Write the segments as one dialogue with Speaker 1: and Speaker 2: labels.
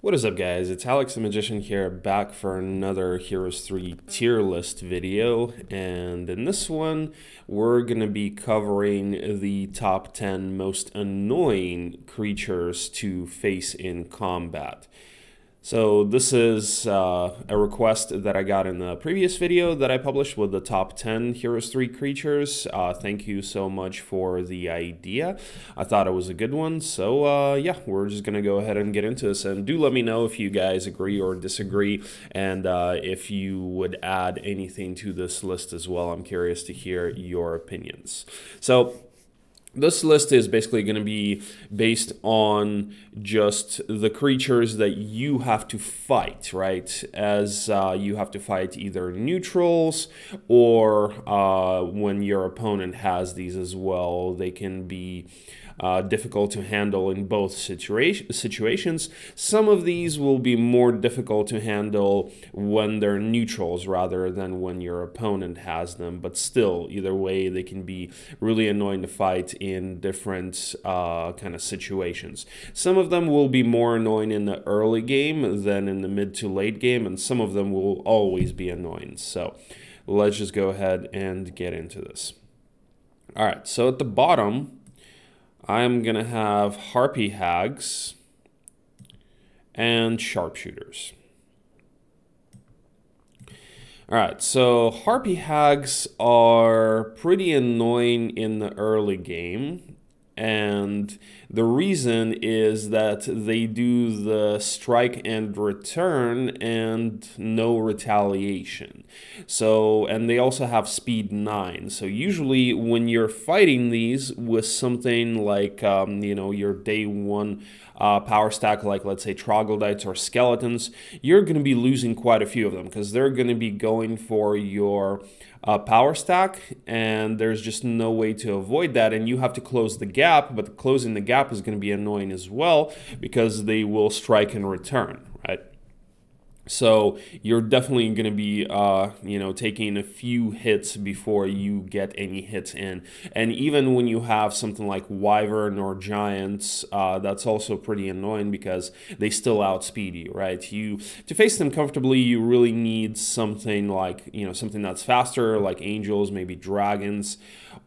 Speaker 1: What is up, guys? It's Alex the Magician here, back for another Heroes 3 tier list video, and in this one we're going to be covering the top 10 most annoying creatures to face in combat. So this is a request that I got in the previous video that I published with the top 10 Heroes 3 creatures. Thank you so much for the idea. I thought it was a good one. So yeah, we're just going to go ahead and get into this. And do let me know if you guys agree or disagree, and if you would add anything to this list as well. I'm curious to hear your opinions. So this list is basically going to be based on just the creatures that you have to fight, right? As you have to fight either neutrals or when your opponent has these as well. They can be difficult to handle in both situations. Some of these will be more difficult to handle when they're neutrals rather than when your opponent has them, but still, either way, they can be really annoying to fight in different kind of situations. Some of them will be more annoying in the early game than in the mid to late game, and some of them will always be annoying. So let's just go ahead and get into this. All right, so at the bottom, I'm going to have Harpy Hags and Sharpshooters. All right, so Harpy Hags are pretty annoying in the early game, and the reason is that they do the strike and return and no retaliation. So, and they also have speed 9. So usually when you're fighting these with something like, your day 1 power stack, like let's say troglodytes or skeletons, you're going to be losing quite a few of them because they're going to be going for your power stack, and there's just no way to avoid that, and you have to close the gap, but closing the gap is going to be annoying as well because they will strike and return, right? So you're definitely going to be, taking a few hits before you get any hits in. And even when you have something like Wyvern or Giants, that's also pretty annoying because they still outspeed you, right? To face them comfortably, you really need something like, something that's faster, like Angels, maybe Dragons,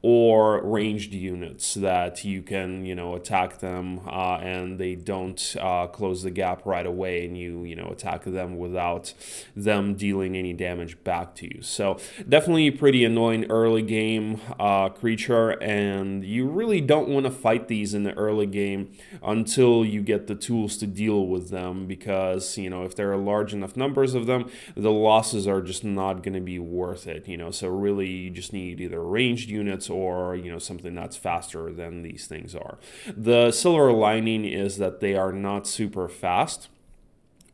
Speaker 1: or ranged units that you can, attack them and they don't close the gap right away, and you attack them without them dealing any damage back to you. So definitely pretty annoying early game creature, and you really don't want to fight these in the early game until you get the tools to deal with them, because if there are large enough numbers of them, the losses are just not going to be worth it. So really you just need either ranged units or something that's faster than these things are. The silver lining is that they are not super fast.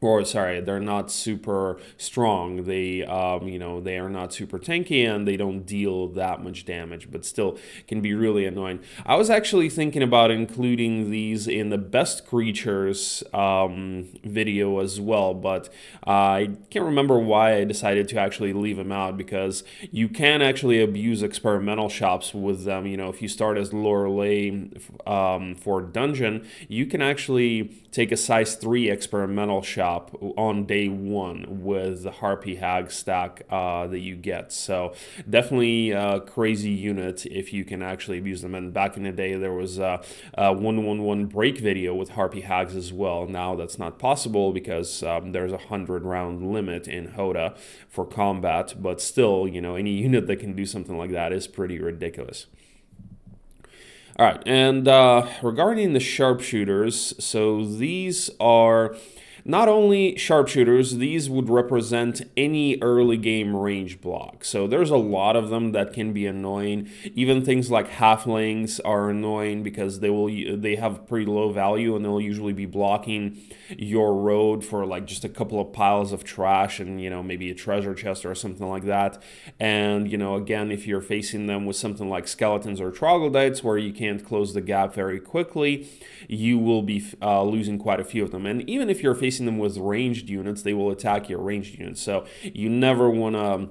Speaker 1: Or sorry, they're not super strong. They, they are not super tanky, and they don't deal that much damage, but still can be really annoying. I was actually thinking about including these in the best creatures video as well, but I can't remember why I decided to actually leave them out, because you can actually abuse experimental shops with them. If you start as Lorelei for dungeon, you can actually take a size 3 experimental shop on day 1 with the Harpy Hag stack that you get. So definitely a crazy unit if you can actually abuse them. And back in the day, there was a 1-1-1 break video with Harpy Hags as well. Now that's not possible because there's a 100-round limit in Hoda for combat, but still, any unit that can do something like that is pretty ridiculous. All right, and regarding the sharpshooters, so these are not only sharpshooters, these would represent any early game range block. So there's a lot of them that can be annoying. Even things like halflings are annoying because they have pretty low value, and they'll usually be blocking your road for like just a couple of piles of trash and maybe a treasure chest or something like that. And again, if you're facing them with something like skeletons or troglodytes where you can't close the gap very quickly, you will be losing quite a few of them. And even if you're facing them with ranged units, they will attack your ranged units. So you never want to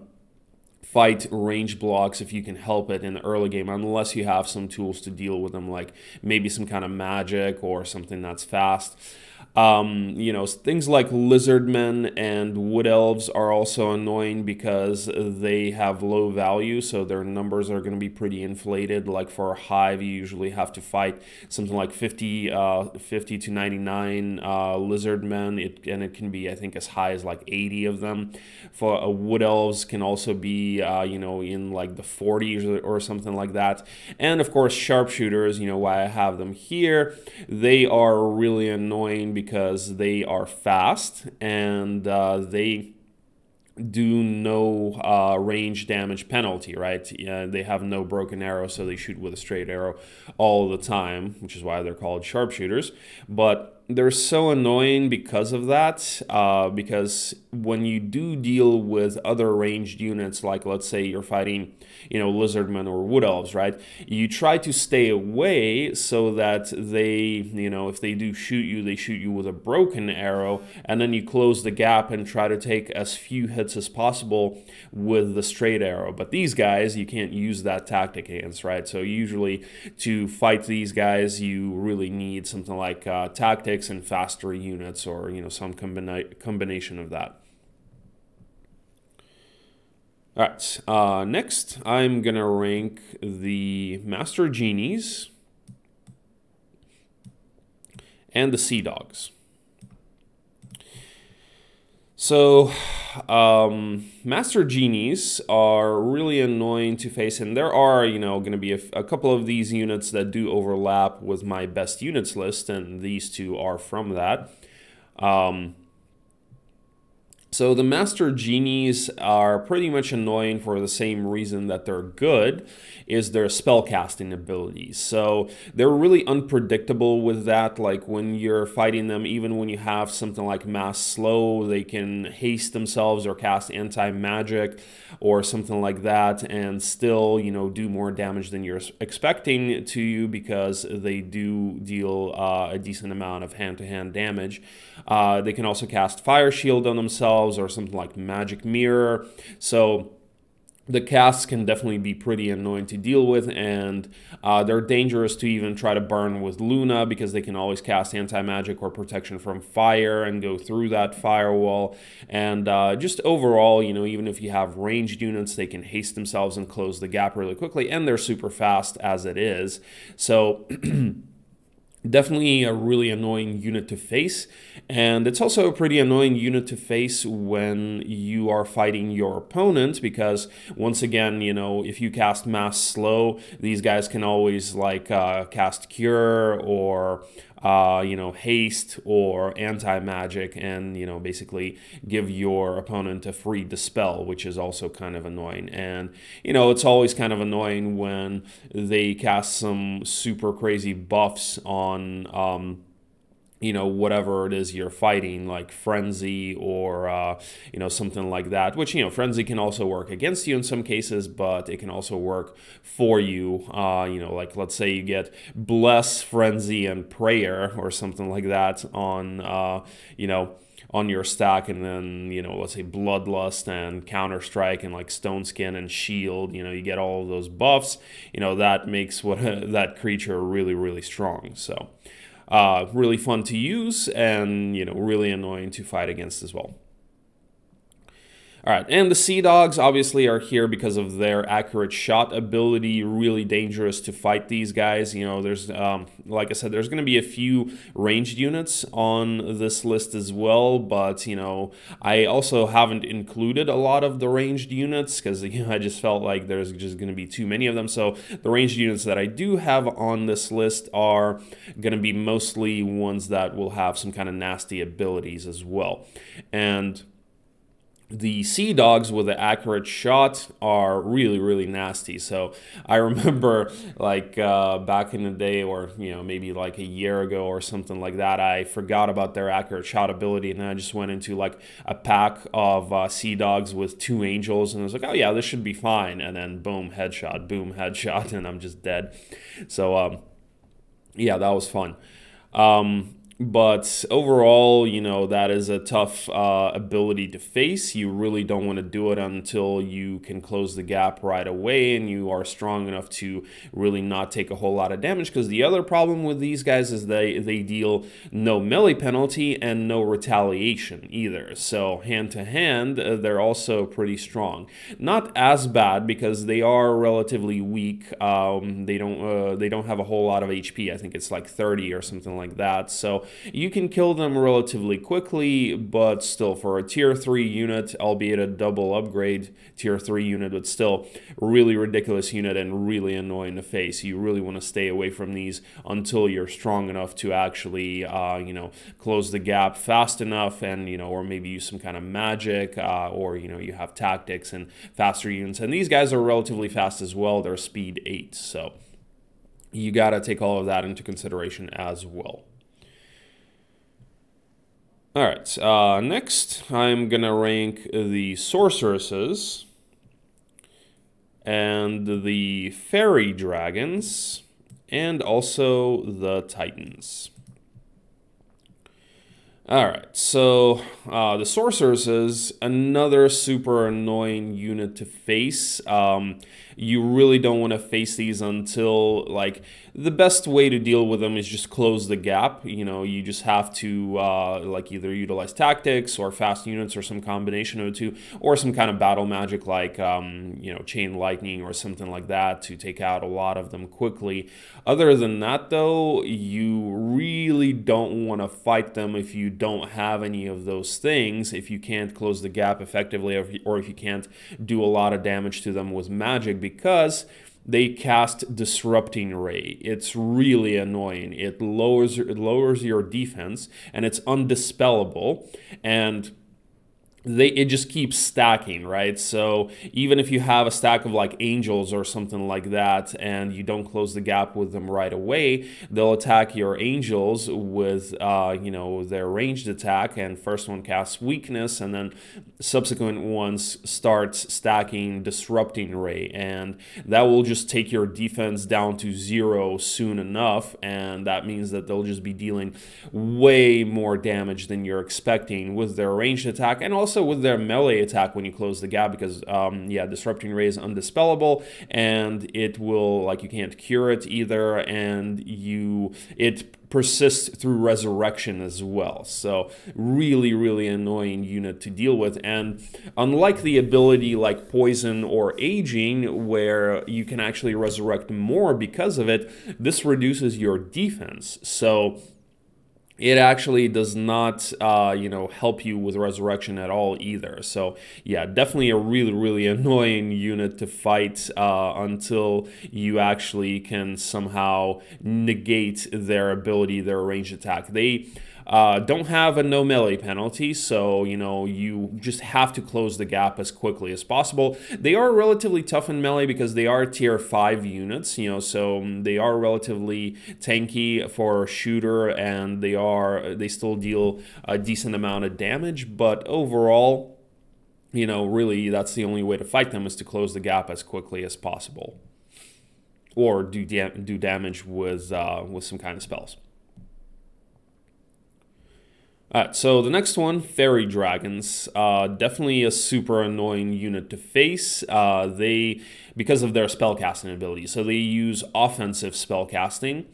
Speaker 1: fight range blocks if you can help it in the early game, unless you have some tools to deal with them, like maybe some kind of magic or something that's fast. You know, things like lizardmen and wood elves are also annoying because they have low value, so their numbers are going to be pretty inflated. Like for a hive, you usually have to fight something like 50 to 99 lizardmen, and it can be, I think, as high as like 80 of them. For wood elves can also be, you know, in like the 40s or something like that. And of course, sharpshooters, you know, why I have them here, they are really annoying because they are fast and they do no range damage penalty, right? They have no broken arrow, so they shoot with a straight arrow all the time, which is why they're called sharpshooters. But they're so annoying because of that, because when you do deal with other ranged units, like let's say you're fighting, you know, lizardmen or wood elves, right? You try to stay away so that they, you know, if they do shoot you, they shoot you with a broken arrow, and then you close the gap and try to take as few hits as possible with the straight arrow. But these guys, you can't use that tactic against, right? So usually to fight these guys, you really need something like tactics and faster units, or, you know, some combination of that. All right, next I'm gonna rank the Master Genies and the Sea Dogs. So, Master Genies are really annoying to face, and there are, you know, going to be a couple of these units that do overlap with my best units list, and these two are from that. So the Master Genies are pretty much annoying for the same reason that they're good, is their spellcasting abilities. So they're really unpredictable with that. Like when you're fighting them, even when you have something like Mass Slow, they can haste themselves or cast anti-magic or something like that and still, you know, do more damage than you're expecting to you, because they do deal a decent amount of hand-to-hand damage. They can also cast Fire Shield on themselves or something like Magic Mirror. So the casts can definitely be pretty annoying to deal with, and they're dangerous to even try to burn with Luna, because they can always cast anti-magic or protection from fire and go through that firewall. And just overall, you know, even if you have ranged units, they can haste themselves and close the gap really quickly, and they're super fast as it is. So definitely a really annoying unit to face, and it's also a pretty annoying unit to face when you are fighting your opponent, because once again, you know, if you cast Mass Slow, these guys can always like cast Cure or you know, haste or anti-magic, and, you know, basically give your opponent a free dispel, which is also kind of annoying. And, you know, it's always kind of annoying when they cast some super crazy buffs on you know, whatever it is you're fighting, like Frenzy or, you know, something like that, which, you know, Frenzy can also work against you in some cases, but it can also work for you. You know, like let's say you get Bless, Frenzy, and Prayer or something like that on, you know, on your stack, and then, you know, let's say Bloodlust and Counterstrike and like Stone Skin and Shield, you know, you get all of those buffs, you know, that makes that creature really, really strong. So really fun to use, and, you know, really annoying to fight against as well. All right, and the Sea Dogs obviously are here because of their accurate shot ability. Really dangerous to fight these guys. You know, there's, like I said, there's going to be a few ranged units on this list as well, but, you know, I also haven't included a lot of the ranged units because, you know, I just felt like there's just going to be too many of them. So the ranged units that I do have on this list are going to be mostly ones that will have some kind of nasty abilities as well. And the Sea Dogs with the accurate shot are really, really nasty. So I remember, like, back in the day, or, you know, maybe like a year ago or something like that, I forgot about their accurate shot ability, and then I just went into like a pack of Sea Dogs with 2 Angels, and I was like, oh yeah, this should be fine. And then boom, headshot, and I'm just dead. So yeah, that was fun. But overall, that is a tough ability to face. You really don't want to do it until you can close the gap right away and you are strong enough to really not take a whole lot of damage. Because the other problem with these guys is they deal no melee penalty and no retaliation either. So hand to hand, they're also pretty strong. Not as bad because they are relatively weak. They don't have a whole lot of HP. I think it's like 30 or something like that. So you can kill them relatively quickly, but still for a tier 3 unit, albeit a double upgrade tier 3 unit, but still really ridiculous unit and really annoying to face. You really want to stay away from these until you're strong enough to actually, close the gap fast enough and, or maybe use some kind of magic or, you have tactics and faster units. And these guys are relatively fast as well. They're speed 8, so you got to take all of that into consideration as well. All right, next I'm going to rank the Sorceresses and the Fairy Dragons and also the Titans. All right, so the Sorceresses, another super annoying unit to face. You really don't want to face these until, like, the best way to deal with them is just close the gap. You just have to, like, either utilize tactics or fast units or some combination of the two, or some kind of battle magic like, chain lightning or something like that to take out a lot of them quickly. Other than that, though, you really don't want to fight them if you don't have any of those things, if you can't close the gap effectively, or if you can't do a lot of damage to them with magic, because they cast Disrupting Ray. It's really annoying. It lowers your defense, and it's undispellable, and it just keeps stacking, right? So even if you have a stack of like angels or something like that and you don't close the gap with them right away, they'll attack your angels with their ranged attack, and first one casts weakness and then subsequent ones starts stacking Disrupting Ray, and that will just take your defense down to 0 soon enough, and that means that they'll just be dealing way more damage than you're expecting with their ranged attack and also with their melee attack when you close the gap, because Disrupting Ray is undispellable, and it will, like, you can't cure it either, and it persists through resurrection as well. So really, really annoying unit to deal with. And unlike the ability like Poison or Aging, where you can actually resurrect more because of it, this reduces your defense. So it actually does not, help you with resurrection at all either. So yeah, definitely a really, really annoying unit to fight until you actually can somehow negate their ability, their ranged attack. They don't have a no melee penalty, so you just have to close the gap as quickly as possible. They are relatively tough in melee because they are tier 5 units, so they are relatively tanky for a shooter, and they still deal a decent amount of damage, but overall, really that's the only way to fight them, is to close the gap as quickly as possible, or do damage with some kind of spells. Alright, so the next one, Fairy Dragons, definitely a super annoying unit to face. Because of their spellcasting ability, so they use offensive spellcasting,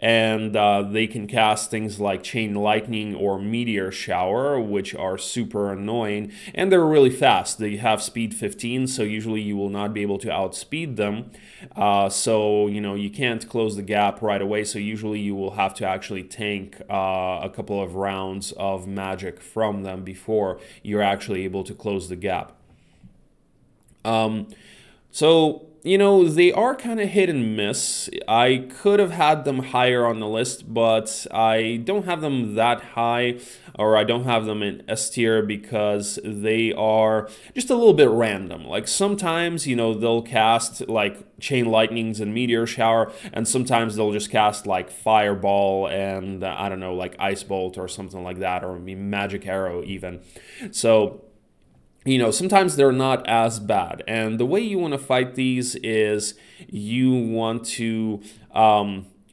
Speaker 1: and they can cast things like Chain Lightning or Meteor Shower, which are super annoying, and they're really fast. They have speed 15, so usually you will not be able to outspeed them. So you can't close the gap right away, so usually you will have to actually tank a couple of rounds of magic from them before you're actually able to close the gap. They are kind of hit and miss. I could have had them higher on the list, but I don't have them that high, or I don't have them in S tier because they are just a little bit random. Like sometimes, they'll cast like Chain Lightnings and Meteor Shower, and sometimes they'll just cast like Fireball and I don't know, like Ice Bolt or something like that, or Magic Arrow even. So sometimes they're not as bad. And the way you want to fight these is you want to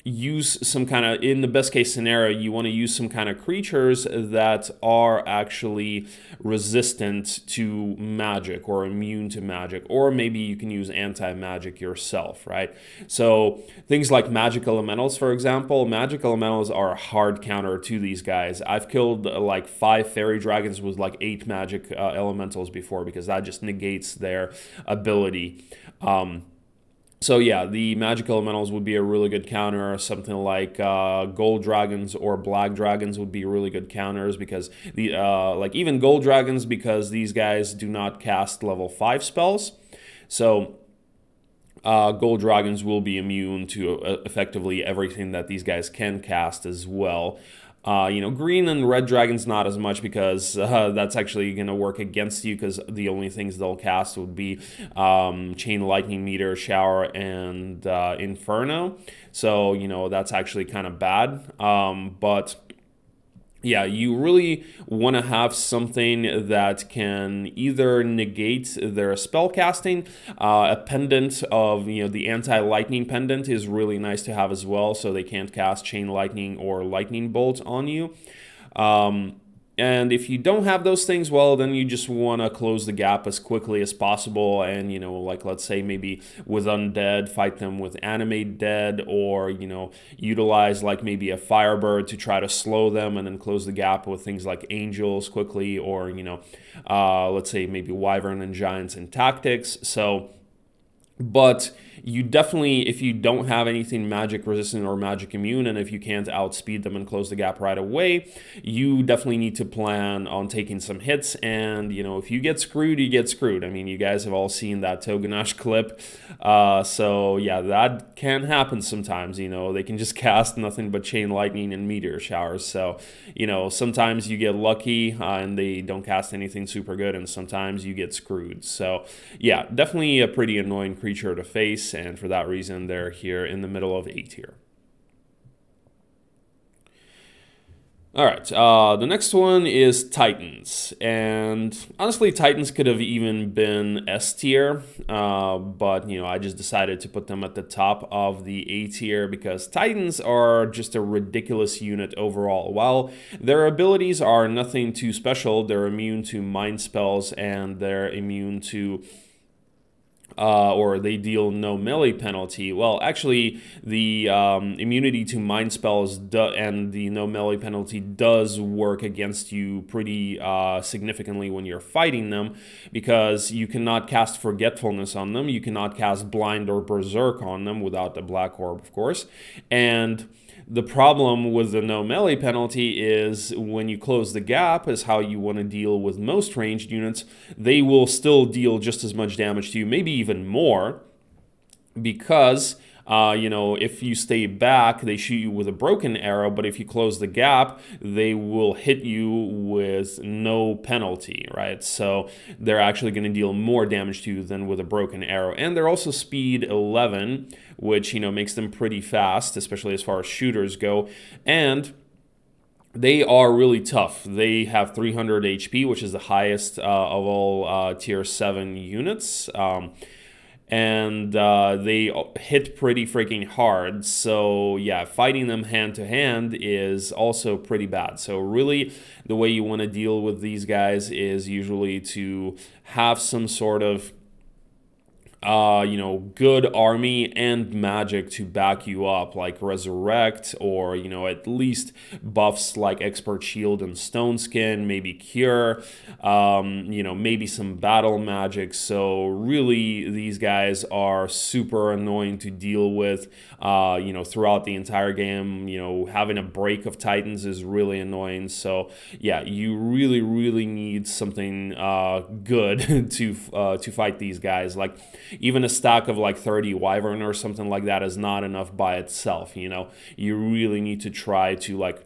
Speaker 1: use some kind of, in the best case scenario, you want to use some kind of creatures that are actually resistant to magic or immune to magic, or maybe you can use anti-magic yourself, right? So things like magic elementals, for example, magic elementals are a hard counter to these guys. I've killed like 5 fairy dragons with like 8 magic elementals before, because that just negates their ability. So yeah, the magic elementals would be a really good counter. Something like gold dragons or black dragons would be really good counters, because the like even gold dragons, because these guys do not cast level 5 spells. So gold dragons will be immune to effectively everything that these guys can cast as well. You know, green and red dragons not as much, because that's actually going to work against you, because the only things they'll cast would be Chain Lightning, Meteor Shower, and Inferno. So, you know, that's actually kind of bad. But yeah, you really want to have something that can either negate their spell casting. A pendant of, you know, the anti-lightning pendant is really nice to have as well, so they can't cast Chain Lightning or Lightning Bolt on you. And if you don't have those things, well, then you just want to close the gap as quickly as possible. And, you know, like, let's say maybe with undead, fight them with animate dead, or, you know, utilize like maybe a firebird to try to slow them, and then close the gap with things like angels quickly, or, you know, let's say maybe wyvern and giants and tactics. So, but you definitely, if you don't have anything magic resistant or magic immune, and if you can't outspeed them and close the gap right away, you definitely need to plan on taking some hits. And, you know, if you get screwed, you get screwed. I mean, you guys have all seen that Toganash clip. So yeah, that can happen sometimes. You know, they can just cast nothing but Chain Lightning and Meteor Showers. So, you know, sometimes you get lucky and they don't cast anything super good, and sometimes you get screwed. So yeah, definitely a pretty annoying creature to face, and for that reason they're here in the middle of A tier. All right, the next one is Titans, and honestly, Titans could have even been S tier, but, you know, I just decided to put them at the top of the A tier, because Titans are just a ridiculous unit overall. While their abilities are nothing too special, they're immune to mind spells, and they're immune to or they deal no melee penalty. Well, actually, the immunity to mind spells and the no melee penalty does work against you pretty significantly when you're fighting them, because you cannot cast Forgetfulness on them, you cannot cast Blind or Berserk on them without the Black Orb, of course, and the problem with the no melee penalty is when you close the gap, is how you want to deal with most ranged units. They will still deal just as much damage to you, maybe even more, because you know, if you stay back, they shoot you with a broken arrow, but if you close the gap, they will hit you with no penalty, right? So they're actually going to deal more damage to you than with a broken arrow. And they're also speed 11, which, you know, makes them pretty fast, especially as far as shooters go. And they are really tough. They have 300 HP, which is the highest of all tier 7 units. And they hit pretty freaking hard. So yeah, fighting them hand to hand is also pretty bad. So really, the way you want to deal with these guys is usually to have some sort of you know, good army and magic to back you up, like Resurrect, or, you know, at least buffs like Expert Shield and Stone Skin, maybe Cure, you know, maybe some battle magic. So really, these guys are super annoying to deal with, you know, throughout the entire game. You know, having a break of Titans is really annoying. So yeah, you really, really need something good to fight these guys. Like, even a stack of like 30 Wyvern or something like that is not enough by itself. You know, you really need to try to like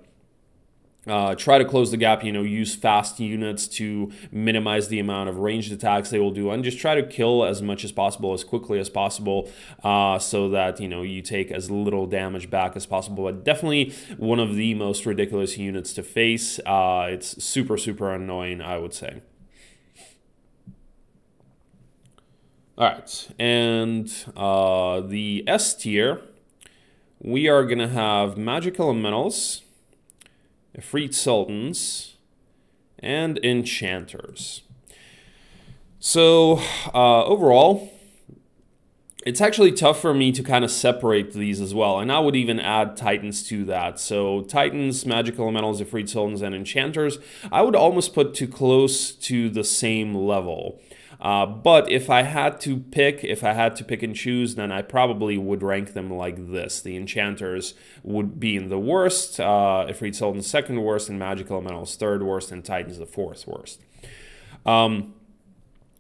Speaker 1: try to close the gap, you know, use fast units to minimize the amount of ranged attacks they will do, and just try to kill as much as possible, as quickly as possible, so that, you know, you take as little damage back as possible. But definitely one of the most ridiculous units to face. It's super, super annoying, I would say. All right, and the S tier we are going to have Magic Elementals, Ifrit Sultans, and Enchanters. So overall, it's actually tough for me to kind of separate these as well, and I would even add Titans to that. So Titans, Magic Elementals, Ifrit Sultans, and Enchanters, I would almost put too close to the same level. But if I had to pick and choose, then I probably would rank them like this. The Enchanters would be in the worst, Ifrit Sultans second worst, and Magic Elementals third worst, and Titans the fourth worst.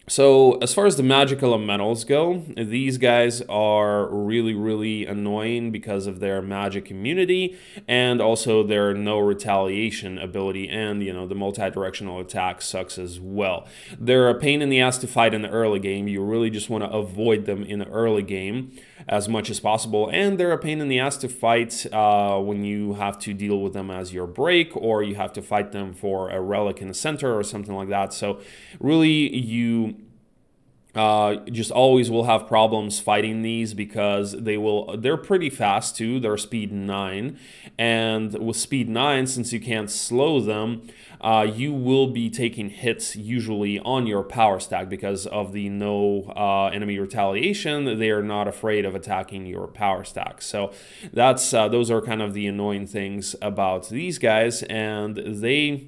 Speaker 1: So as far as the Magic Elementals go, these guys are really, really annoying because of their magic immunity and also their no retaliation ability, and the multi-directional attack sucks as well. They're a pain in the ass to fight in the early game. You really just want to avoid them in the early game as much as possible, and they're a pain in the ass to fight when you have to deal with them as your break, or you have to fight them for a relic in the center or something like that. So really, you just always will have problems fighting these because they're pretty fast too. They're speed 9, and with speed 9, since you can't slow them, you will be taking hits usually on your power stack because of the no enemy retaliation. They are not afraid of attacking your power stack. So that's those are kind of the annoying things about these guys, and they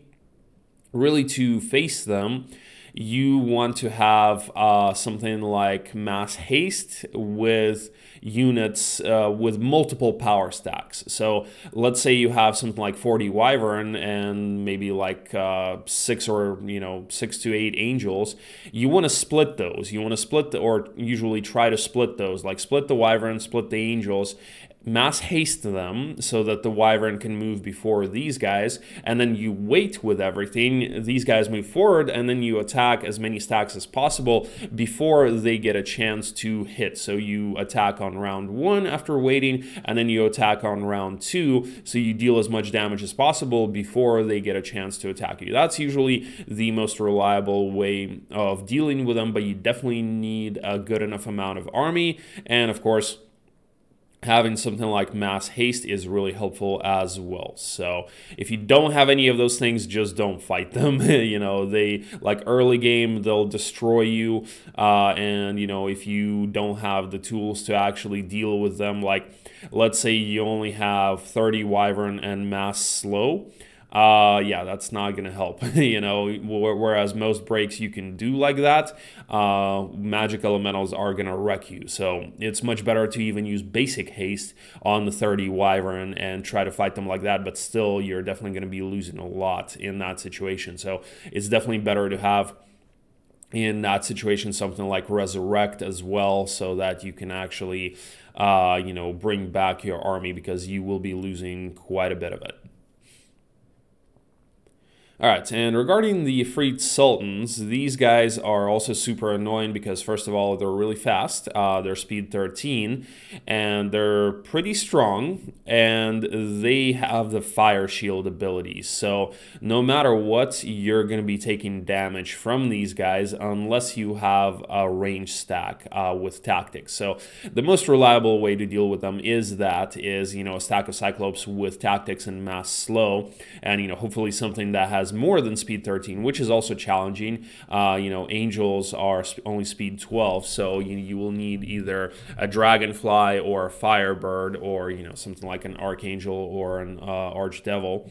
Speaker 1: really, to face them, you want to have something like mass haste with units with multiple power stacks. So let's say you have something like 40 Wyvern and maybe like 6 to 8 Angels. You want to split those. You want to split or usually try to split those, like split the Wyvern, split the Angels, mass haste them so that the Wyvern can move before these guys, and then you wait with everything. These guys move forward, and then you attack as many stacks as possible before they get a chance to hit. So you attack on round 1 after waiting, and then you attack on round 2, so you deal as much damage as possible before they get a chance to attack you. That's usually the most reliable way of dealing with them, but you definitely need a good enough amount of army, and of course, having something like mass haste is really helpful as well. So if you don't have any of those things, just don't fight them. They, like, early game, they'll destroy you. And if you don't have the tools to actually deal with them, like let's say you only have 30 Wyvern and mass slow, yeah, that's not going to help, whereas most breaks you can do like that, Magic Elementals are going to wreck you. So it's much better to even use basic haste on the 30 Wyvern and try to fight them like that, but still you're definitely going to be losing a lot in that situation. So it's definitely better to have in that situation something like Resurrect as well, so that you can actually bring back your army, because you will be losing quite a bit of it. All right, and regarding the Ifrit Sultans, these guys are also super annoying because, first of all, they're really fast. They're speed 13, and they're pretty strong, and they have the Fire Shield ability. So no matter what, you're going to be taking damage from these guys unless you have a range stack with Tactics. So the most reliable way to deal with them is a stack of Cyclops with Tactics and Mass Slow, and hopefully something that has more than speed 13, which is also challenging. Angels are only speed 12, so you will need either a Dragonfly or a Firebird, or something like an Archangel or an Archdevil.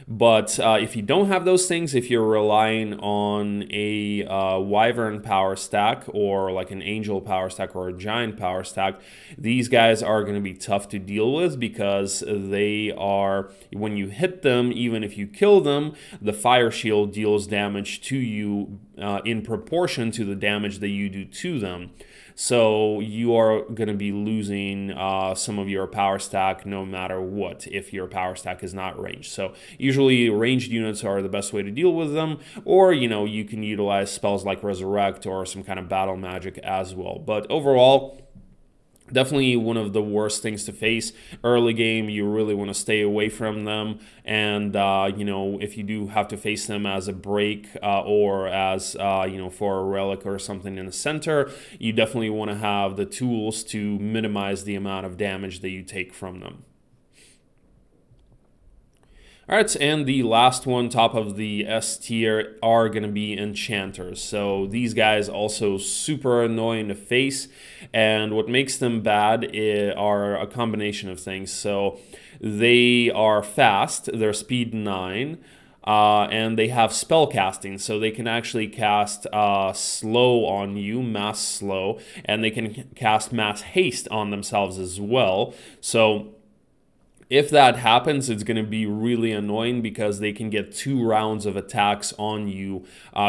Speaker 1: But if you don't have those things, if you're relying on a Wyvern power stack, or like an Angel power stack, or a Giant power stack, these guys are going to be tough to deal with, because they are, when you hit them, even if you kill them, the Fire Shield deals damage to you in proportion to the damage that you do to them. So you are going to be losing some of your power stack no matter what, if your power stack is not ranged. So usually ranged units are the best way to deal with them, or you can utilize spells like Resurrect or some kind of battle magic as well. But overall, Definitely one of the worst things to face early game. You really want to stay away from them, and you know, if you do have to face them as a break or as you know, for a relic or something in the center, you definitely want to have the tools to minimize the amount of damage that you take from them. All right, and the last one, top of the S tier, are going to be enchanters. So these guys also super annoying to face, and what makes them bad are a combination of things. So they are fast, they're speed 9. And they have spell casting, so they can actually cast slow on you, mass slow, and they can cast mass haste on themselves as well. So if that happens, it's going to be really annoying because they can get 2 rounds of attacks on you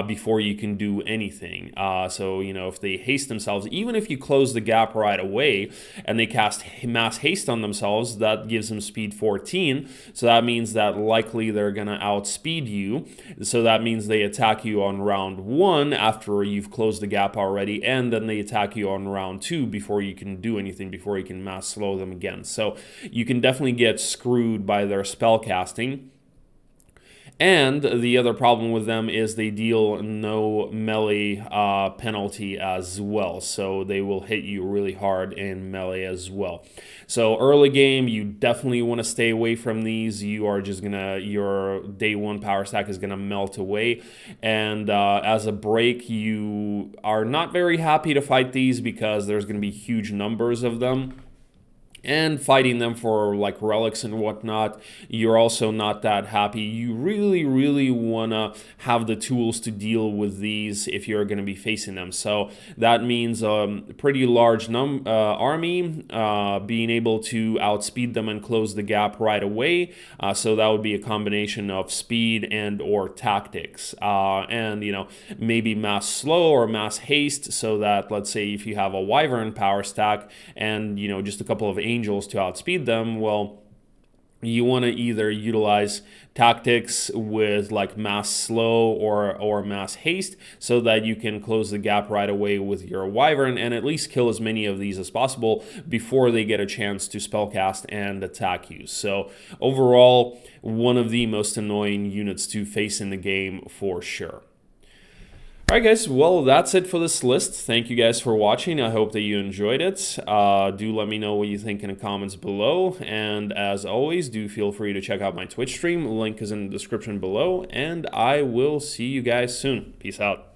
Speaker 1: before you can do anything. So, you know, if they haste themselves, even if you close the gap right away and they cast mass haste on themselves, that gives them speed 14. So that means that likely they're going to outspeed you. So that means they attack you on round 1 after you've closed the gap already, and then they attack you on round 2 before you can do anything, before you can mass slow them again. So you can definitely get screwed by their spell casting. And the other problem with them is they deal no melee penalty as well. So they will hit you really hard in melee as well. So early game, you definitely want to stay away from these. You are just gonna, your day 1 power stack is gonna melt away. And as a break, you are not very happy to fight these because there's gonna be huge numbers of them. And fighting them for like relics and whatnot, you're also not that happy. You really want to have the tools to deal with these if you're going to be facing them. So that means a pretty large army, being able to outspeed them and close the gap right away. So that would be a combination of speed and or tactics. And, you know, maybe mass slow or mass haste, so that, let's say, if you have a wyvern power stack and, you know, just a couple of angels to outspeed them, well, you want to either utilize tactics with like mass slow or mass haste, so that you can close the gap right away with your wyvern and at least kill as many of these as possible before they get a chance to spellcast and attack you. So overall, one of the most annoying units to face in the game for sure. Alright guys, well that's it for this list. Thank you guys for watching. I hope that you enjoyed it. Do let me know what you think in the comments below. And as always, do feel free to check out my Twitch stream. Link is in the description below. And I will see you guys soon. Peace out.